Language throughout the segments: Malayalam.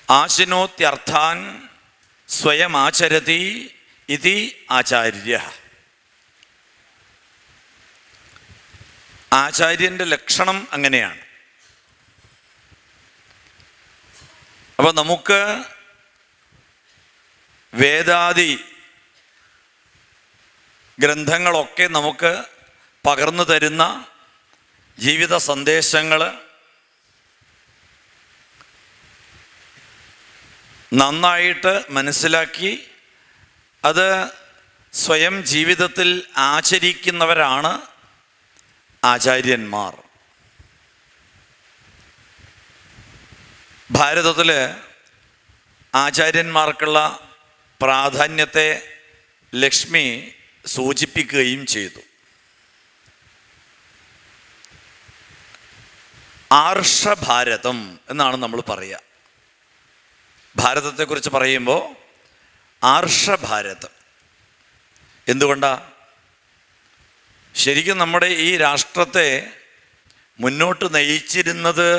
ആശിനോത്യർത്ഥാൻ സ്വയമാചരതി ഇതി ആചാര്യ. ആചാര്യൻ്റെ ലക്ഷണം അങ്ങനെയാണ്. അപ്പോൾ നമുക്ക് വേദാദി ഗ്രന്ഥങ്ങളൊക്കെ നമുക്ക് പകർന്നു തരുന്ന ജീവിത സന്ദേശങ്ങൾ നന്നായിട്ട് മനസ്സിലാക്കി അത് സ്വയം ജീവിതത്തിൽ ആചരിക്കുന്നവരാണ് ആചാര്യന്മാർ. ഭാരതത്തിൽ ആചാര്യന്മാർക്കുള്ള പ്രാധാന്യത്തെ ലക്ഷ്മി സൂചിപ്പിക്കുകയും ചെയ്തു. ആർഷഭാരതം എന്നാണ് നമ്മൾ പറയുക. ഭാരതത്തെക്കുറിച്ച് പറയുമ്പോൾ ആർഷഭാരതം. എന്തുകൊണ്ടാണ്? ശരിക്കും നമ്മുടെ ഈ രാഷ്ട്രത്തെ മുന്നോട്ട് നയിച്ചിരുന്നത്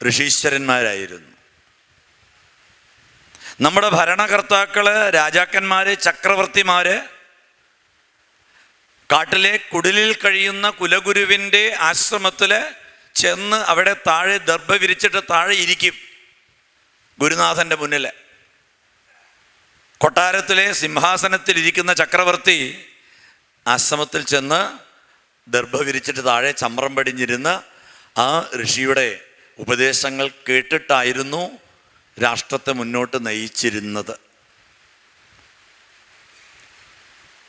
ഋഷീശ്വരന്മാരായിരുന്നു. നമ്മുടെ ഭരണകർത്താക്കൾ, രാജാക്കന്മാർ, ചക്രവർത്തിമാർ കാട്ടിലെ കുടിലിൽ കഴിയുന്ന കുലഗുരുവിൻ്റെ ആശ്രമത്തിൽ ചെന്ന് അവിടെ താഴെ ദർഭ വിരിച്ചിട്ട് താഴെ ഇരിക്കും. ഗുരുനാഥൻ്റെ മുന്നിൽ കൊട്ടാരത്തിലെ സിംഹാസനത്തിലിരിക്കുന്ന ചക്രവർത്തി ആശ്രമത്തിൽ ചെന്ന് ദർഭ വിരിച്ചിട്ട് താഴെ ചമ്രം പടിഞ്ഞിരുന്ന് ആ ഋഷിയുടെ ഉപദേശങ്ങൾ കേട്ടിട്ടായിരുന്നു രാഷ്ട്രത്തെ മുന്നോട്ട് നയിച്ചിരുന്നത്.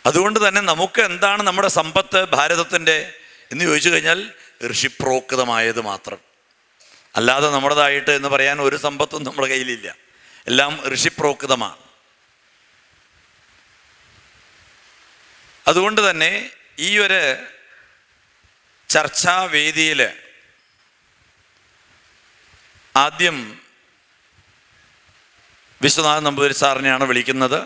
അതുകൊണ്ട് തന്നെ നമുക്ക് എന്താണ് നമ്മുടെ സമ്പത്ത് ഭാരതത്തിൻ്റെ എന്ന് ചോദിച്ചു കഴിഞ്ഞാൽ ഋഷിപ്രോക്തമായത് മാത്രം. അല്ലാതെ നമ്മുടേതായിട്ട് എന്ന് പറയാൻ ഒരു സമ്പത്തും നമ്മുടെ കയ്യിലില്ല. എല്ലാം ഋഷിപ്രോക്തമാണ്. അതുകൊണ്ട് തന്നെ ഈ ഒരു ചർച്ചാവേദിയിൽ ആദ്യം വിശ്വനാഥൻ നമ്പൂതിരി സാറിനെയാണ് വിളിക്കുന്നത്.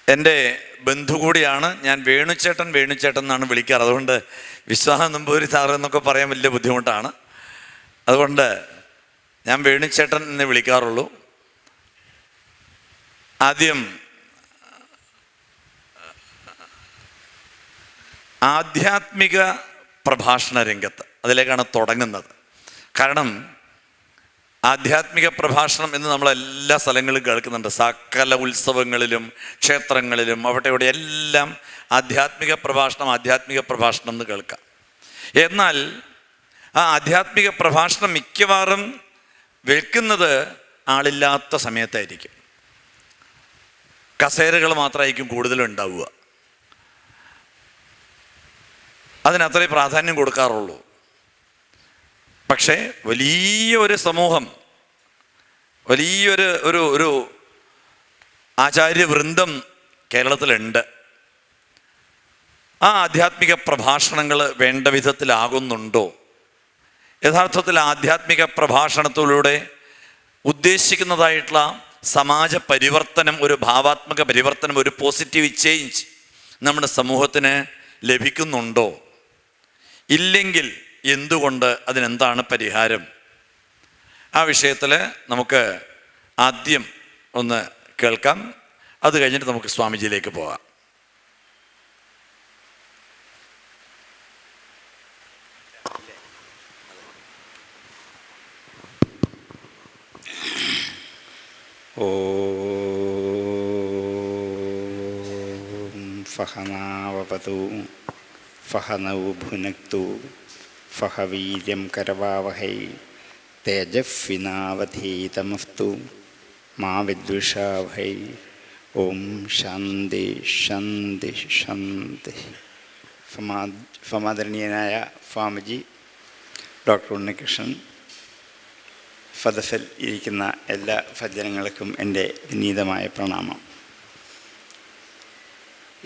എൻ്റെ ബന്ധു കൂടിയാണ്. ഞാൻ വേണുചേട്ടൻ എന്നാണ് വിളിക്കാറ്. അതുകൊണ്ട് വിശ്വനാഥൻ നമ്പൂതിരി സാറ് എന്നൊക്കെ പറയാൻ വലിയ ബുദ്ധിമുട്ടാണ്. അതുകൊണ്ട് ഞാൻ വേണുചേട്ടൻ എന്ന് വിളിക്കാറുള്ളൂ. ആദ്യം ആധ്യാത്മിക പ്രഭാഷണ രംഗത്ത് അതിലേക്കാണ് തുടങ്ങുന്നത്. കാരണം ആധ്യാത്മിക പ്രഭാഷണം എന്ന് നമ്മളെല്ലാ സ്ഥലങ്ങളിലും കേൾക്കുന്നുണ്ട്. സകല ഉത്സവങ്ങളിലും ക്ഷേത്രങ്ങളിലും അവിടെ ഇവിടെ എല്ലാം ആധ്യാത്മിക പ്രഭാഷണം എന്ന് കേൾക്കാം. എന്നാൽ ആ ആധ്യാത്മിക പ്രഭാഷണം മിക്കവാറും വെക്കുന്നത് ആളില്ലാത്ത സമയത്തായിരിക്കും. കസേരകൾ മാത്രമായിരിക്കും കൂടുതലും ഉണ്ടാവുക. അതിനത്രേ പ്രാധാന്യം കൊടുക്കാറുള്ളൂ. പക്ഷേ വലിയൊരു സമൂഹം, വലിയൊരു ഒരു ആചാര്യവൃന്ദം കേരളത്തിലുണ്ട്. ആ ആധ്യാത്മിക പ്രഭാഷണങ്ങൾ വേണ്ട വിധത്തിലാകുന്നുണ്ടോ? യഥാർത്ഥത്തിൽ ആധ്യാത്മിക പ്രഭാഷണത്തിലൂടെ ഉദ്ദേശിക്കുന്നതായിട്ടുള്ള സമാജ പരിവർത്തനം, ഒരു ഭാവാത്മക പരിവർത്തനം, ഒരു പോസിറ്റീവ് ചേഞ്ച് നമ്മുടെ സമൂഹത്തിന് ലഭിക്കുന്നുണ്ടോ? ഇല്ലെങ്കിൽ എന്തുകൊണ്ട്? അതിനെന്താണ് പരിഹാരം? ആ വിഷയത്തിൽ നമുക്ക് ആദ്യം ഒന്ന് കേൾക്കാം. അത് കഴിഞ്ഞിട്ട് നമുക്ക് സ്വാമിജിയിലേക്ക് പോകാം. ഫഹനാവപതു ഫഹനൗ ഭുനക്തു ഫഹവീര്യം കരവാവഹൈ തേജസ്വിനാവധീതമസ്തു മാ വിദ്വിഷാവഹൈ. ഓം ശാന്തി ശാന്തി ശാന്തി. ഫമാദരണീയനായ സ്വാമിജി ഡോക്ടർ ഉണ്ണികൃഷ്ണൻ, സദസ്സിൽ ഇരിക്കുന്ന എല്ലാ സജ്ജനങ്ങൾക്കും എൻ്റെ വിനീതമായ പ്രണാമം.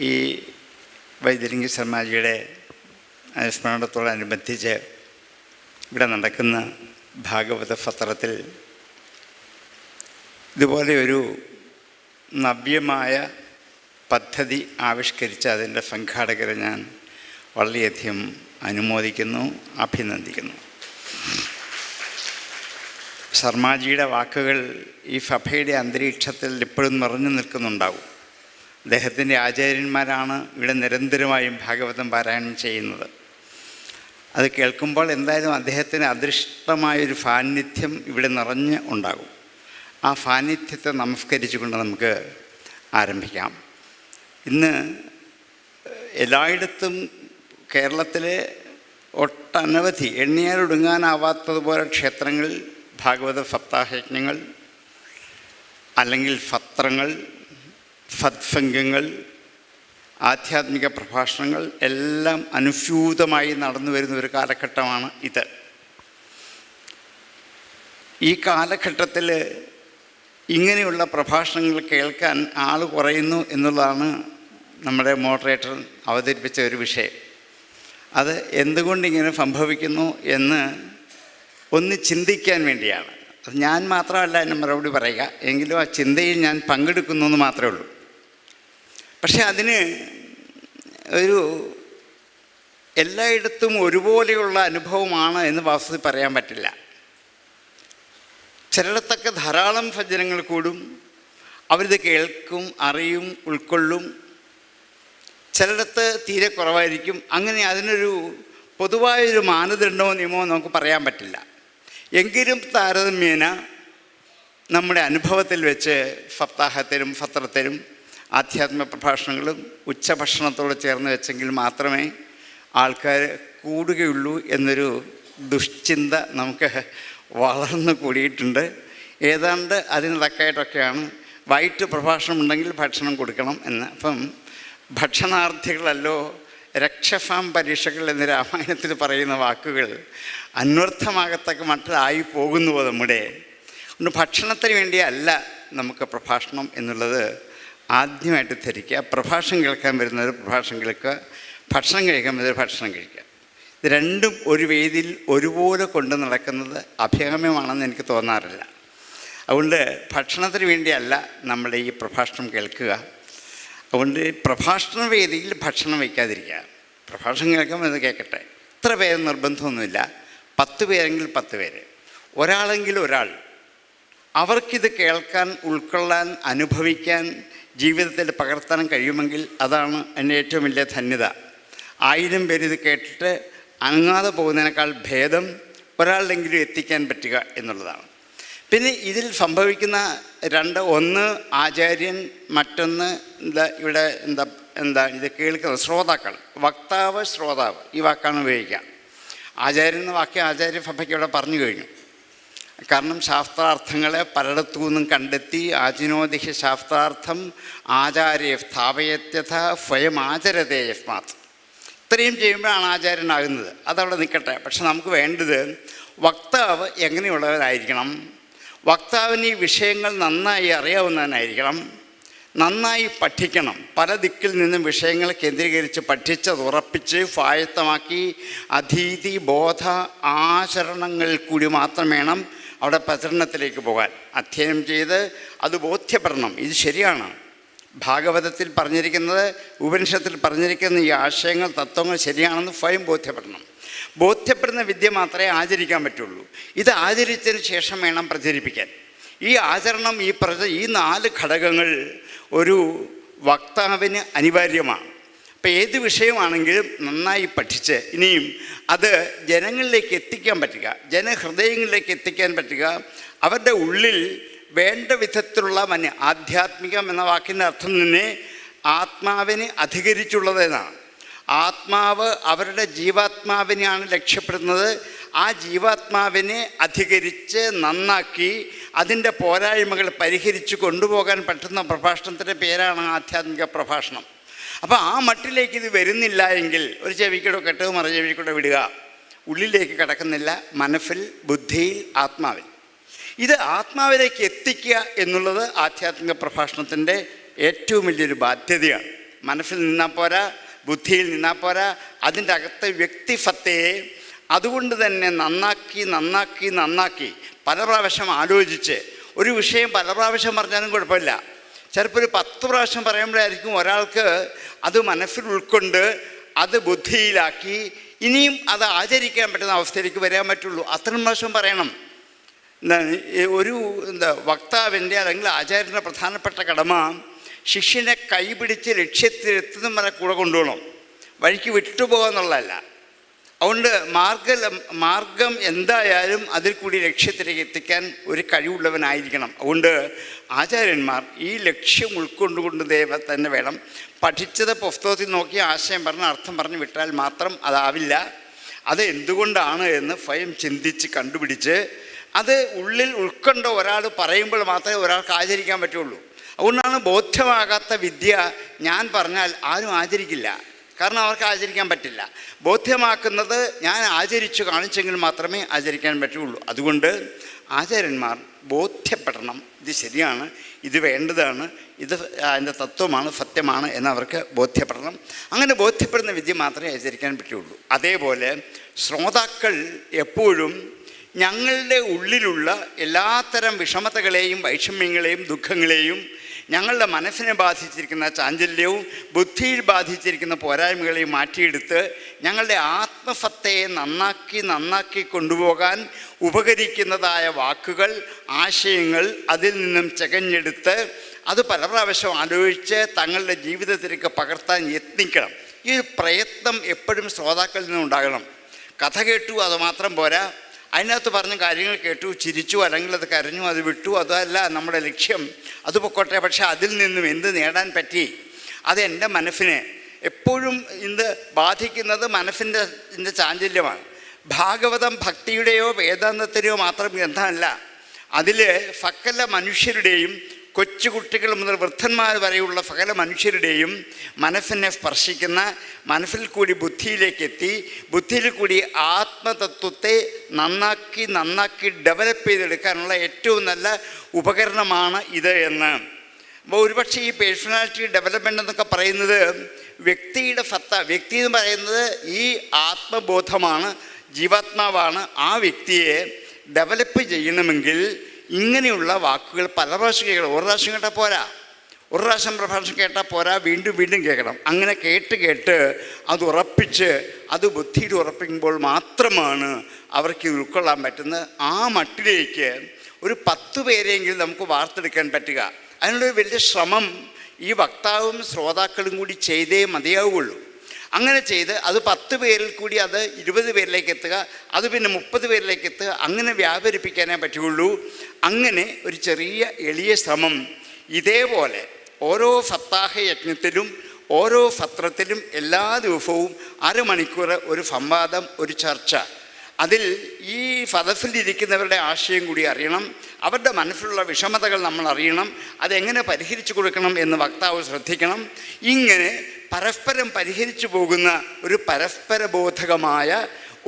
ഈ വൈദ്യലിംഗ ശർമാജിയുടെ അനുസ്മരണത്തോടനുബന്ധിച്ച് ഇവിടെ നടക്കുന്ന ഭാഗവത സത്രത്തിൽ ഇതുപോലെ ഒരു നവ്യമായ പദ്ധതി ആവിഷ്കരിച്ച അതിൻ്റെ സംഘാടകരെ ഞാൻ വളരെയധികം അനുമോദിക്കുന്നു, അഭിനന്ദിക്കുന്നു. ശർമാജിയുടെ വാക്കുകൾ ഈ സഭയുടെ അന്തരീക്ഷത്തിൽ ഇപ്പോഴും നിറഞ്ഞു നിൽക്കുന്നുണ്ടാവും. അദ്ദേഹത്തിൻ്റെ ആചാര്യന്മാരാണ് ഇവിടെ നിരന്തരമായും ഭാഗവതം പാരായണം ചെയ്യുന്നത്. അത് കേൾക്കുമ്പോൾ എന്തായാലും അദ്ദേഹത്തിന് അദൃഷ്ടമായൊരു സാന്നിധ്യം ഇവിടെ നിറഞ്ഞ് ഉണ്ടാകും. ആ സാന്നിധ്യത്തെ നമസ്കരിച്ചുകൊണ്ട് നമുക്ക് ആരംഭിക്കാം. ഇന്ന് എല്ലായിടത്തും കേരളത്തിലെ ഒട്ടനവധി എണ്ണിയാലൊടുങ്ങാനാവാത്തതുപോലെ ക്ഷേത്രങ്ങളിൽ ഭാഗവത സപ്താഹയജ്ഞങ്ങൾ അല്ലെങ്കിൽ സത്രങ്ങൾ, സത്സംഗങ്ങൾ, ആധ്യാത്മിക പ്രഭാഷണങ്ങൾ എല്ലാം അനുസ്യൂതമായി നടന്നു വരുന്ന ഒരു കാലഘട്ടമാണ് ഇത്. ഈ കാലഘട്ടത്തിൽ ഇങ്ങനെയുള്ള പ്രഭാഷണങ്ങൾ കേൾക്കാൻ ആൾ കുറയുന്നു എന്നുള്ളതാണ് നമ്മുടെ മോഡറേറ്റർ അവതരിപ്പിച്ച ഒരു വിഷയം. അത് എന്തുകൊണ്ടിങ്ങനെ സംഭവിക്കുന്നു എന്ന് ഒന്ന് ചിന്തിക്കാൻ വേണ്ടിയാണ്. അത് ഞാൻ മാത്രമല്ല എന്നെ മറുപടി പറയുക, എങ്കിലും ആ ചിന്തയിൽ ഞാൻ പങ്കെടുക്കുന്നു എന്ന് മാത്രമേ ഉള്ളൂ. പക്ഷെ അതിന് ഒരു എല്ലായിടത്തും ഒരുപോലെയുള്ള അനുഭവമാണ് എന്ന് വാസ്തവത്തിൽ പറയാൻ പറ്റില്ല. ചിലയിടത്തൊക്കെ ധാരാളം സജ്ജനങ്ങൾ കൂടും, അവരിത് കേൾക്കും, അറിയും, ഉൾക്കൊള്ളും. ചിലയിടത്ത് തീരെ കുറവായിരിക്കും. അങ്ങനെ അതിനൊരു പൊതുവായൊരു മാനദണ്ഡമോ നിയമമോ നമുക്ക് പറയാൻ പറ്റില്ല. എങ്കിലും താരതമ്യേന നമ്മുടെ അനുഭവത്തിൽ വെച്ച് സപ്താഹത്തിലും സത്രത്തിലും ആധ്യാത്മിക പ്രഭാഷണങ്ങളും ഉച്ചഭക്ഷണത്തോട് ചേർന്ന് വെച്ചെങ്കിൽ മാത്രമേ ആൾക്കാർ കൂടുകയുള്ളൂ എന്നൊരു ദുശ്ചിന്ത നമുക്ക് വളർന്നു കൂടിയിട്ടുണ്ട്. ഏതാണ്ട് അതിന് തക്കായിട്ടൊക്കെയാണ് വൈകിട്ട് പ്രഭാഷണം ഉണ്ടെങ്കിൽ ഭക്ഷണം കൊടുക്കണം എന്ന്. അപ്പം ഭക്ഷണാർത്ഥികളല്ലോ രക്ഷസാം പരീക്ഷകൾ എന്ന് രാമായണത്തിൽ പറയുന്ന വാക്കുകൾ അന്വർത്ഥമാകത്തക്ക മട്ടിലായി പോകുന്നുവോ നമ്മുടെ. അതുകൊണ്ട് ഭക്ഷണത്തിന് വേണ്ടിയല്ല നമുക്ക് പ്രഭാഷണം എന്നുള്ളത് ആദ്യമായിട്ട് ധരിക്കുക. പ്രഭാഷണം കേൾക്കാൻ വരുന്നവർ പ്രഭാഷണം കേൾക്കുക, ഭക്ഷണം കഴിക്കാൻ വരുന്നവർ ഭക്ഷണം കഴിക്കുക. ഇത് രണ്ടും ഒരു വേദിയിൽ ഒരുപോലെ കൊണ്ട് നടക്കുന്നത് അഭികാമ്യമാണെന്ന് എനിക്ക് തോന്നാറില്ല. അതുകൊണ്ട് ഭക്ഷണത്തിന് വേണ്ടിയല്ല നമ്മൾ ഈ പ്രഭാഷണം കേൾക്കുക. അതുകൊണ്ട് പ്രഭാഷണ വേദിയിൽ ഭക്ഷണം വയ്ക്കാതിരിക്കുക. പ്രഭാഷണം കേൾക്കുമ്പോൾ ഇത് കേൾക്കട്ടെ. ഇത്ര പേര് നിർബന്ധമൊന്നുമില്ല, 10 പേരെങ്കിൽ 10 പേര്, ഒരാളെങ്കിൽ ഒരാൾ. അവർക്കിത് കേൾക്കാൻ, ഉൾക്കൊള്ളാൻ, അനുഭവിക്കാൻ, ജീവിതത്തിൽ പകർത്താൻ കഴിയുമെങ്കിൽ അതാണ് എൻ്റെ ഏറ്റവും വലിയ ധന്യത. 1000 പേര് ഇത് കേട്ടിട്ട് അനങ്ങാതെ പോകുന്നതിനേക്കാൾ ഭേദം ഒരാളിലെങ്കിലും എത്തിക്കാൻ പറ്റുക എന്നുള്ളതാണ്. പിന്നെ ഇതിൽ സംഭവിക്കുന്ന ഒന്ന് ആചാര്യൻ, മറ്റൊന്ന് ഇവിടെ ഇത് കേൾക്കുന്നത് ശ്രോതാക്കൾ. വക്താവ്, ശ്രോതാവ്, ഈ വാക്കാണ് ഉപയോഗിക്കുക. ആചാര്യൻ എന്ന വാക്യം ആചാര്യസഭയ്ക്ക് ഇവിടെ പറഞ്ഞു കഴിഞ്ഞു. കാരണം ശാസ്ത്രാർത്ഥങ്ങളെ പലയിടത്തു നിന്നും കണ്ടെത്തി ആചിനോദിഹ ശാസ്ത്രാർത്ഥം ആചാര്യ സ്ഥാപയത്യഥ സ്വയം ആചരതേ യസ്മാത്. ഇത്രയും ചെയ്യുമ്പോഴാണ് ആചാര്യനാകുന്നത്. അതവിടെ നിൽക്കട്ടെ. പക്ഷെ നമുക്ക് വേണ്ടത് വക്താവ് എങ്ങനെയുള്ളവരായിരിക്കണം. വക്താവിന് ഈ വിഷയങ്ങൾ നന്നായി അറിയാവുന്നവനായിരിക്കണം, നന്നായി പഠിക്കണം. പല ദിക്കിൽ നിന്നും വിഷയങ്ങൾ കേന്ദ്രീകരിച്ച് പഠിച്ചത് ഉറപ്പിച്ച് സ്വായത്തമാക്കി അധീതി ബോധ ആചരണങ്ങൾ കൂടി മാത്രം വേണം അവിടെ പ്രചരണത്തിലേക്ക് പോകാൻ. അധ്യയനം ചെയ്ത് അത് ബോധ്യപ്പെടണം. ഇത് ശരിയാണ്, ഭാഗവതത്തിൽ പറഞ്ഞിരിക്കുന്നത്, ഉപനിഷത്തിൽ പറഞ്ഞിരിക്കുന്ന ഈ ആശയങ്ങൾ, തത്വങ്ങൾ ശരിയാണെന്ന് സ്വയം ബോധ്യപ്പെടണം. ബോധ്യപ്പെടുന്ന വിദ്യ മാത്രമേ ആചരിക്കാൻ പറ്റുള്ളൂ. ഇത് ആചരിച്ചതിന് ശേഷം വേണം പ്രചരിപ്പിക്കാൻ. ഈ ആചരണം, ഈ 4 ഘടകങ്ങൾ ഒരു വക്താവിന് അനിവാര്യമാണ്. അപ്പോൾ ഏത് വിഷയമാണെങ്കിലും നന്നായി പഠിച്ച് ഇനിയും അത് ജനങ്ങളിലേക്ക് എത്തിക്കാൻ പറ്റുക, ജനഹൃദയങ്ങളിലേക്ക് എത്തിക്കാൻ പറ്റുക, അവരുടെ ഉള്ളിൽ വേണ്ട വിധത്തിലുള്ള ആധ്യാത്മികം എന്ന വാക്കിൻ്റെ അർത്ഥം തന്നെ ആത്മാവിന് അധികരിച്ചുള്ളതെന്നാണ്. ആത്മാവ് അവരുടെ ജീവാത്മാവിനെയാണ് ലക്ഷ്യപ്പെടുന്നത്. ആ ജീവാത്മാവിനെ അധികരിച്ച് നന്നാക്കി അതിൻ്റെ പോരായ്മകൾ പരിഹരിച്ച് കൊണ്ടുപോകാൻ പറ്റുന്ന പ്രഭാഷണത്തിൻ്റെ പേരാണ് ആധ്യാത്മിക പ്രഭാഷണം. അപ്പോൾ ആ മട്ടിലേക്ക് ഇത് വരുന്നില്ല എങ്കിൽ ഒരു ചെവിക്കൂടെ കെട്ട് മറു ചെവിക്കൂടെ വിടുക, ഉള്ളിലേക്ക് കിടക്കുന്നില്ല, മനസ്സിൽ, ബുദ്ധിയിൽ, ആത്മാവിൽ. ഇത് ആത്മാവിലേക്ക് എത്തിക്കുക എന്നുള്ളത് ആധ്യാത്മിക പ്രഭാഷണത്തിൻ്റെ ഏറ്റവും വലിയൊരു ബാധ്യതയാണ്. മനസ്സിൽ നിന്നാൽ പോരാ, ബുദ്ധിയിൽ നിന്നാൽ പോരാ, അതിൻ്റെ അകത്ത് വ്യക്തിസത്തയെ അതുകൊണ്ട് തന്നെ നന്നാക്കി പല പ്രാവശ്യം ആലോചിച്ച്, ഒരു വിഷയം പല പ്രാവശ്യം പറഞ്ഞാലും കുഴപ്പമില്ല, ചിലപ്പോൾ ഒരു 10 പ്രാവശ്യം പറയുമ്പോഴായിരിക്കും ഒരാൾക്ക് അത് മനസ്സിൽ ഉൾക്കൊണ്ട് അത് ബുദ്ധിയിലാക്കി ഇനിയും അത് ആചരിക്കാൻ പറ്റുന്ന അവസ്ഥയിലേക്ക് വരാൻ പറ്റുള്ളൂ. അത്രയും പ്രാവശ്യം പറയണം. എന്താണ് ഒരു വക്താവിൻ്റെ അല്ലെങ്കിൽ ആചാര്യൻ്റെ പ്രധാനപ്പെട്ട കടമ ശിഷ്യനെ കൈപിടിച്ച് ലക്ഷ്യത്തിലെത്തുന്ന വരെ കൂടെ കൊണ്ടുപോകണം, വഴിക്ക് വിട്ടുപോകാന്നുള്ളതല്ല. അതുകൊണ്ട് മാർഗം എന്തായാലും അതിൽ കൂടി ലക്ഷ്യത്തിലേക്ക് എത്തിക്കാൻ ഒരു കഴിവുള്ളവനായിരിക്കണം. അതുകൊണ്ട് ആചാര്യന്മാർ ഈ ലക്ഷ്യം ഉൾക്കൊണ്ടുകൊണ്ട് തന്നെ വേണം. പഠിച്ചത് പുസ്തകത്തിൽ നോക്കി ആശയം പറഞ്ഞ് അർത്ഥം പറഞ്ഞ് വിട്ടാൽ മാത്രം അതാവില്ല. അത് എന്തുകൊണ്ടാണ് എന്ന് സ്വയം ചിന്തിച്ച് കണ്ടുപിടിച്ച് അത് ഉള്ളിൽ ഉൾക്കൊണ്ട ഒരാൾ പറയുമ്പോൾ മാത്രമേ ഒരാൾക്ക് ആചരിക്കാൻ പറ്റുള്ളൂ. അതുകൊണ്ടാണ് ബോധ്യമാകാത്ത വിദ്യ ഞാൻ പറഞ്ഞാൽ ആരും ആചരിക്കില്ല, കാരണം അവർക്ക് ആചരിക്കാൻ പറ്റില്ല. ബോധ്യമാക്കുന്നത് ഞാൻ ആചരിച്ചു കാണിച്ചെങ്കിൽ മാത്രമേ ആചരിക്കാൻ പറ്റുള്ളൂ. അതുകൊണ്ട് ആചാര്യന്മാർ ബോധ്യപ്പെടണം, ഇത് ശരിയാണ്, ഇത് വേണ്ടതാണ്, ഇത് അതിൻ്റെ തത്വമാണ്, സത്യമാണ് എന്നവർക്ക് ബോധ്യപ്പെടണം. അങ്ങനെ ബോധ്യപ്പെടുന്ന വിദ്യ മാത്രമേ ആചരിക്കാൻ പറ്റുള്ളൂ. അതേപോലെ ശ്രോതാക്കൾ എപ്പോഴും ഞങ്ങളുടെ ഉള്ളിലുള്ള എല്ലാത്തരം വിഷമതകളെയും വൈഷമ്യങ്ങളെയും ദുഃഖങ്ങളെയും ഞങ്ങളുടെ മനസ്സിനെ ബാധിച്ചിരിക്കുന്ന ചാഞ്ചല്യവും ബുദ്ധിയിൽ ബാധിച്ചിരിക്കുന്ന പോരായ്മകളെയും മാറ്റിയെടുത്ത് ഞങ്ങളുടെ ആത്മസത്തയെ നന്നാക്കി കൊണ്ടുപോകാൻ ഉപകരിക്കുന്നതായ വാക്കുകൾ, ആശയങ്ങൾ അതിൽ നിന്നും ചകഞ്ഞെടുത്ത് അത് പല പ്രാവശ്യം ആലോചിച്ച് തങ്ങളുടെ ജീവിതത്തിലേക്ക് പകർത്താൻ യത്നിക്കണം. ഈ ഒരു പ്രയത്നം എപ്പോഴും ശ്രോതാക്കളിൽ നിന്നുണ്ടാകണം. കഥ കേട്ടു അത് മാത്രം പോരാ, അതിനകത്ത് പറഞ്ഞ കാര്യങ്ങൾ കേട്ടു, ചിരിച്ചു, അല്ലെങ്കിൽ അത് കരഞ്ഞു, അത് വിട്ടു, അതല്ല നമ്മുടെ ലക്ഷ്യം, അത് പൊക്കോട്ടെ. പക്ഷെ അതിൽ നിന്നും എന്ത് നേടാൻ പറ്റി? അതെൻ്റെ മനസ്സിനെ എപ്പോഴും ഇന്ന് ബാധിക്കുന്നത് മനസ്സിൻ്റെ ചാഞ്ചല്യമാണ്. ഭാഗവതം ഭക്തിയുടെയോ വേദാന്തത്തിൻ്റെയോ മാത്രം ഗ്രന്ഥമല്ല. അതിൽ സകല മനുഷ്യരുടെയും, കൊച്ചുകുട്ടികൾ മുതൽ വൃദ്ധന്മാർ വരെയുള്ള സകല മനുഷ്യരുടെയും മനസ്സിനെ സ്പർശിക്കുന്ന, മനസ്സിൽ കൂടി ബുദ്ധിയിലേക്കെത്തി, ബുദ്ധിയിൽ കൂടി ആത്മതത്വത്തെ നന്നാക്കി ഡെവലപ്പ് ചെയ്തെടുക്കാനുള്ള ഏറ്റവും നല്ല ഉപകരണമാണ് ഇത് എന്ന്. അപ്പോൾ ഒരുപക്ഷെ ഈ പേഴ്സണാലിറ്റി ഡെവലപ്മെൻ്റ് എന്നൊക്കെ പറയുന്നത് വ്യക്തിയുടെ സത്ത, വ്യക്തി എന്ന് പറയുന്നത് ഈ ആത്മബോധമാണ്, ജീവാത്മാവാണ്. ആ വ്യക്തിയെ ഡെവലപ്പ് ചെയ്യണമെങ്കിൽ ഇങ്ങനെയുള്ള വാക്കുകൾ പല പ്രാവശ്യം കേൾക്കണം. ഒരു പ്രാവശ്യം കേട്ടാൽ പോരാ, ഒരു പ്രാവശ്യം പ്രഭാഷണം കേട്ടാൽ പോരാ, വീണ്ടും കേൾക്കണം. അങ്ങനെ കേട്ട് അത് ഉറപ്പിച്ച് അത് ബുദ്ധിയിൽ ഉറപ്പിക്കുമ്പോൾ മാത്രമാണ് അവർക്ക് ഉൾക്കൊള്ളാൻ പറ്റുന്നത്. ആ മട്ടിലേക്ക് ഒരു 10 പേരെങ്കിലും നമുക്ക് വാർത്തെടുക്കാൻ പറ്റുക. അതിനുള്ളൊരു വലിയ ശ്രമം ഈ വക്താവും ശ്രോതാക്കളും കൂടി ചെയ്തേ മതിയാവുകയുള്ളൂ. അങ്ങനെ ചെയ്ത് അത് 10 പേരിൽ കൂടി അത് 20 പേരിലേക്ക് എത്തുക, അത് പിന്നെ 30 പേരിലേക്ക് എത്തുക, അങ്ങനെ വ്യാപരിപ്പിക്കാനേ പറ്റുകയുള്ളൂ. അങ്ങനെ ഒരു ചെറിയ എളിയ ശ്രമം ഇതേപോലെ ഓരോ സപ്താഹ യജ്ഞത്തിലും ഓരോ സത്രത്തിലും എല്ലാ ദിവസവും അരമണിക്കൂർ ഒരു സംവാദം, ഒരു ചർച്ച. അതിൽ ഈ സദസ്സിലിരിക്കുന്നവരുടെ ആശയം കൂടി അറിയണം, അവരുടെ മനസ്സിലുള്ള വിഷമതകൾ നമ്മൾ അറിയണം, അതെങ്ങനെ പരിഹരിച്ചു കൊടുക്കണം എന്ന് വക്താവ് ശ്രദ്ധിക്കണം. ഇങ്ങനെ പരസ്പരം പരിഹരിച്ചു പോകുന്ന ഒരു പരസ്പരബോധകമായ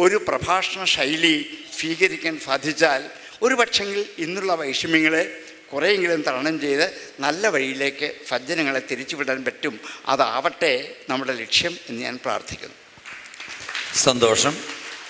ഒരു പ്രഭാഷണ ശൈലി സ്വീകരിക്കാൻ സാധിച്ചാൽ ഒരു പക്ഷെങ്കിൽ ഇന്നുള്ള വൈഷമ്യങ്ങളെ കുറേയെങ്കിലും തരണം ചെയ്ത് നല്ല വഴിയിലേക്ക് സജ്ജനങ്ങളെ തിരിച്ചുവിടാൻ പറ്റും. അതാവട്ടെ നമ്മുടെ ലക്ഷ്യം എന്ന് ഞാൻ പ്രാർത്ഥിക്കുന്നു. സന്തോഷം.